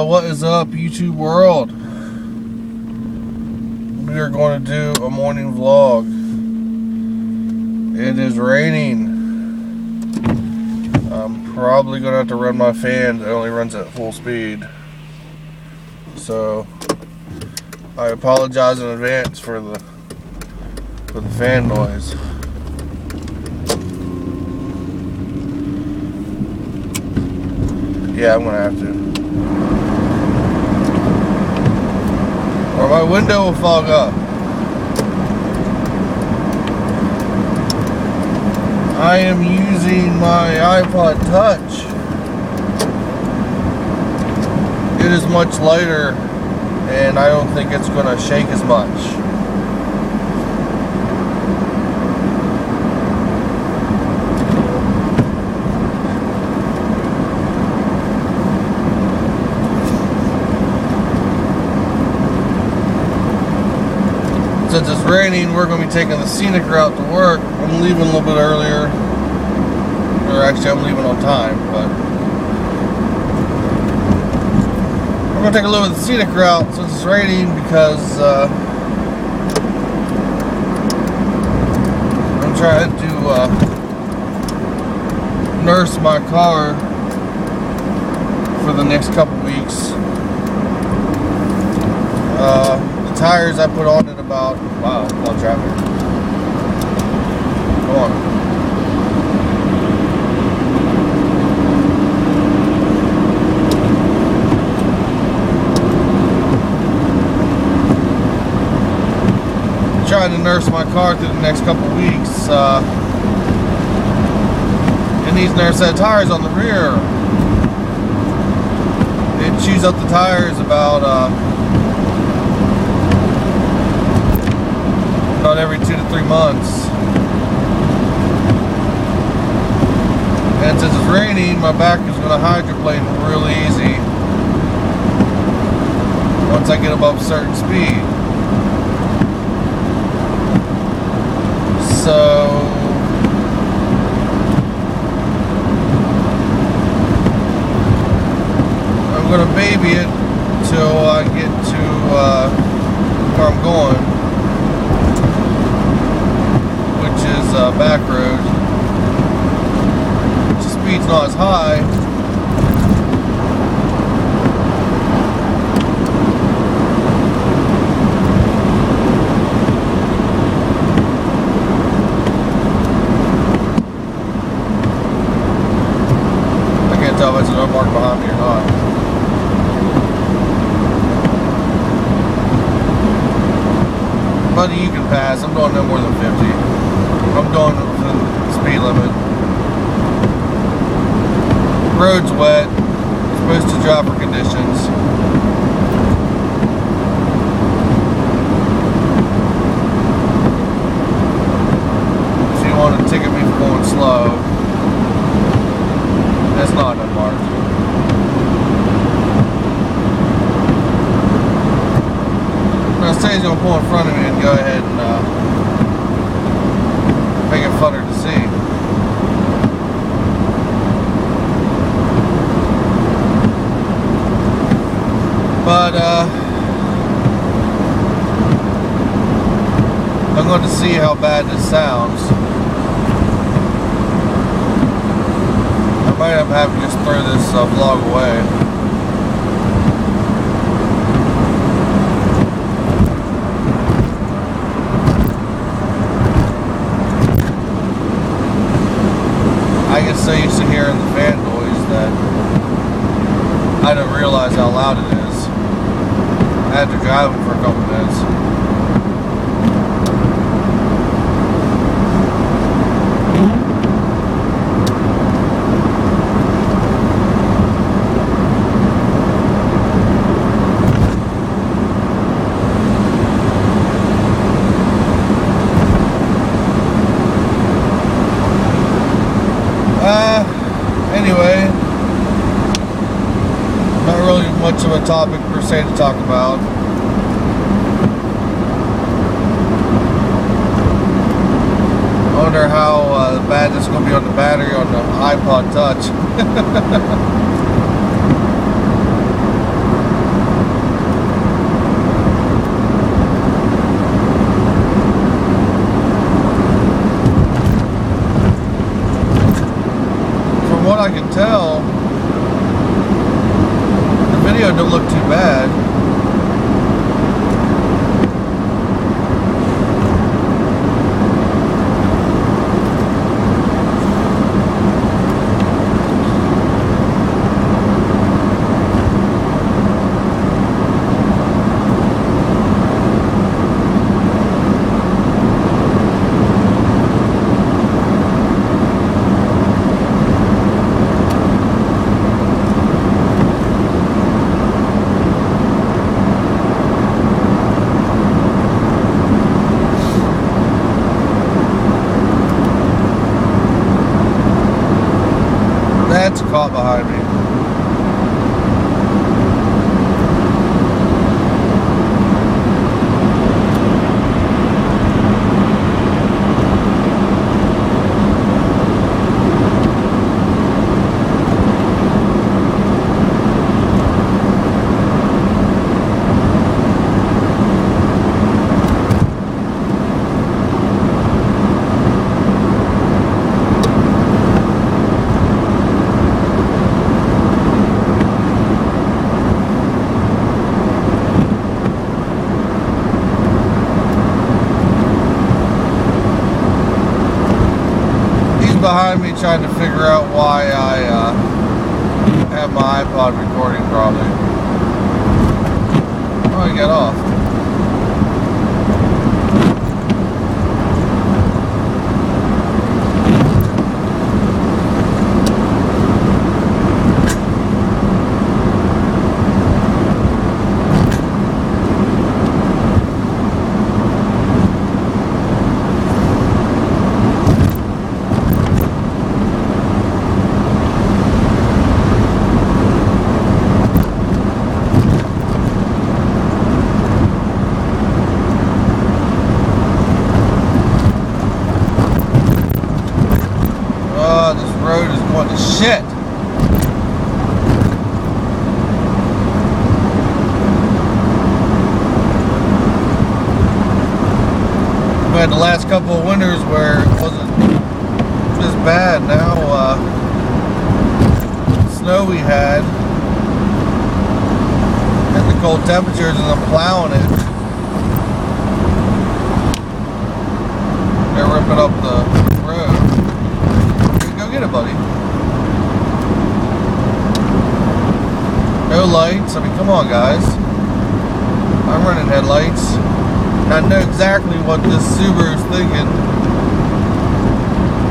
What is up, YouTube world? We are going to do a morning vlog. It is raining. I'm probably going to have to run my fan that only runs at full speed. So, I apologize in advance for the fan noise. Yeah, I'm going to have to. Or my window will fog up. I am using my Ipod Touch. It is much lighter and I don't think it's going to shake as much. Since it's raining, we're going to be taking the scenic route to work. I'm leaving a little bit earlier. Or actually, I'm leaving on time, but we're going to take a look at the scenic route since it's raining because I'm trying to nurse my car for the next couple weeks. The tires I put on it about, wow, a lot of traffic. Come on. Trying to nurse my car through the next couple weeks. It needs to nurse that tires on the rear. It chews up the tires about every 2 to 3 months. And since it's raining, my back is going to hydroplane real easy once I get above a certain speed. So I'm going to baby it till I get to where I'm going, which is back road. The speed's not as high. I can't tell if it's an unmarked behind me or not. Buddy, you can pass. I'm doing no more than 50. I'm going within the speed limit. Road's wet. Supposed to drop for conditions. If you want to ticket me for going slow, that's not unmarked. Now, say he's going to pull in front of me and go ahead and make it funner to see. But I'm going to see how bad this sounds. I might have to just throw this vlog away. I get so used to hearing the fan noise that I don't realize how loud it is. I had to drive it for a couple minutes. Anyway, not really much of a topic per se to talk about. I wonder how bad this is going to be on the battery on the Ipod Touch. what I can tell, the video don't look too bad. That's caught behind me. Behind me trying to figure out why I have my iPod recording probably. Oh, he got off. Shit. We had the last couple of winters where it wasn't this bad. Now, snow we had and the cold temperatures, and I'm plowing it. They're ripping up the road. Go get it, buddy. No lights. I mean, come on, guys. I'm running headlights. And I know exactly what this Subaru's thinking.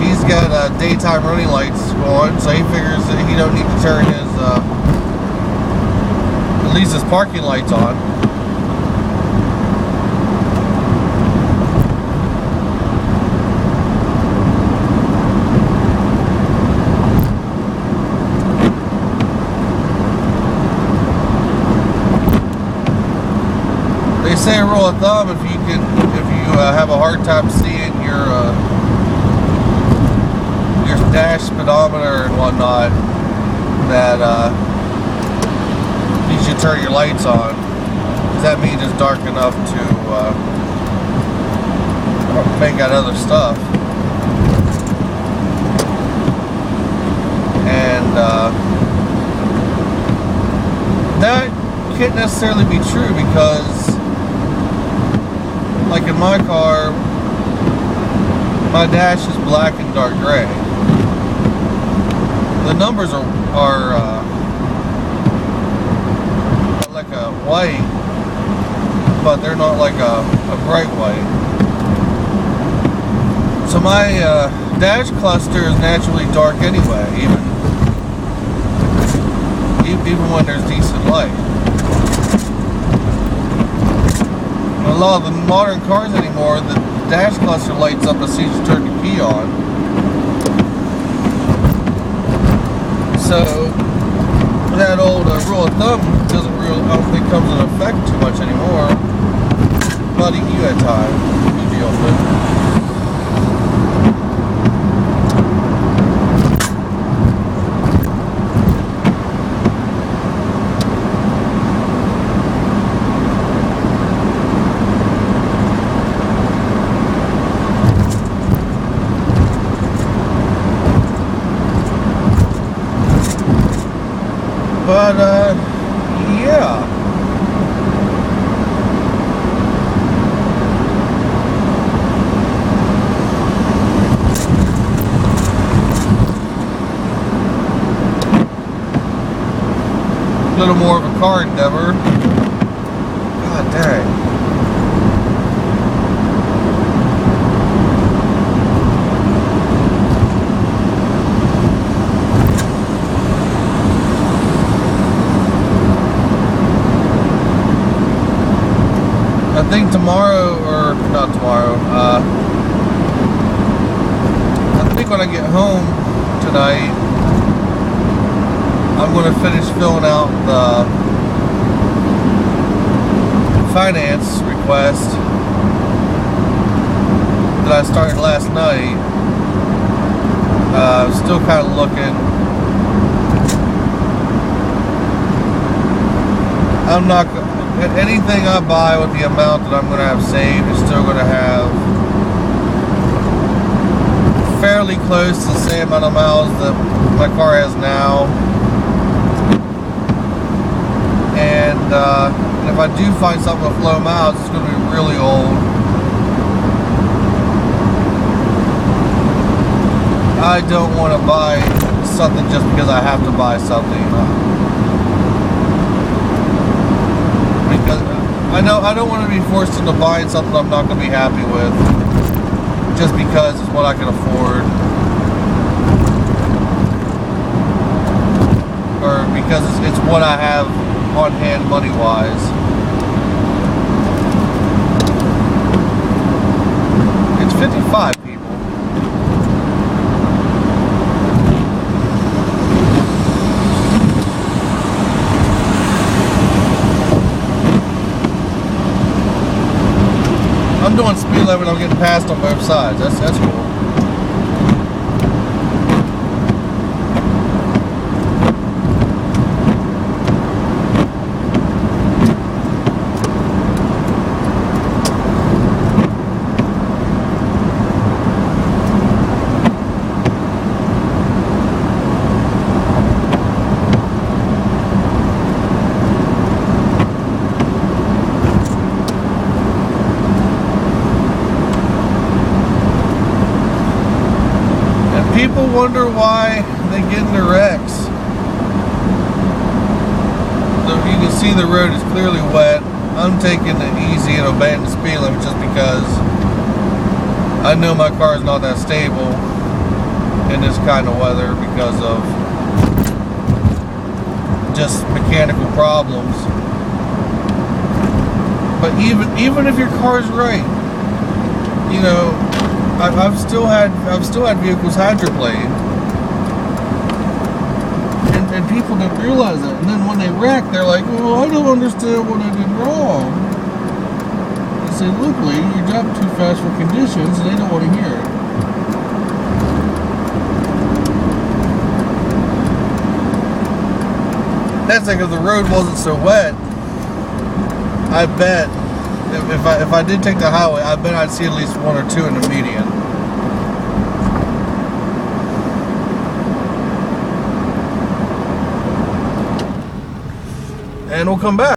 He's got daytime running lights on, so he figures that he don't need to turn his, at least his parking lights on. They say a rule of thumb: if you have a hard time seeing your dash speedometer and whatnot, that you should turn your lights on. Does that mean it's dark enough to make out other stuff? And that can't necessarily be true, because like in my car, my dash is black and dark gray. The numbers are like a white, but they're not like a bright white. So my dash cluster is naturally dark anyway, even when there's decent light. A lot of the modern cars anymore, the dash cluster lights up as soon as you turn the key on. So that old rule of thumb I don't think comes into effect too much anymore. Buddy, you had time. You deal with it. But, yeah. A little more of a car endeavor. God dang. I think tomorrow, or not tomorrow, I think when I get home tonight, I'm going to finish filling out the finance request that I started last night. I'm still kind of looking. I'm not anything I buy with the amount that I'm going to have saved is still going to have fairly close to the same amount of miles that my car has now. And if I do find something with low miles, it's going to be really old. I don't want to buy something just because I have to buy something. Because I don't want to be forced into buying something I'm not going to be happy with just because it's what I can afford, or because it's what I have on hand money wise. It's 55 people. I'm doing speed limit, I'm getting passed on both sides. That's cool. People wonder why they get into wrecks. So you can see the road is clearly wet. I'm taking it easy and obeying the speed limit just because I know my car is not that stable in this kind of weather because of just mechanical problems. But even if your car is right, you know, I've still had vehicles hydroplaned, and people don't realize that. And then when they wreck, they're like, "Well, I don't understand what I did wrong." I say, "Look, lady, you're driving too fast for conditions, and they don't want to hear it." That's like if the road wasn't so wet, I bet. If I did take the highway, I bet I'd see at least one or two in the median. And we'll come back.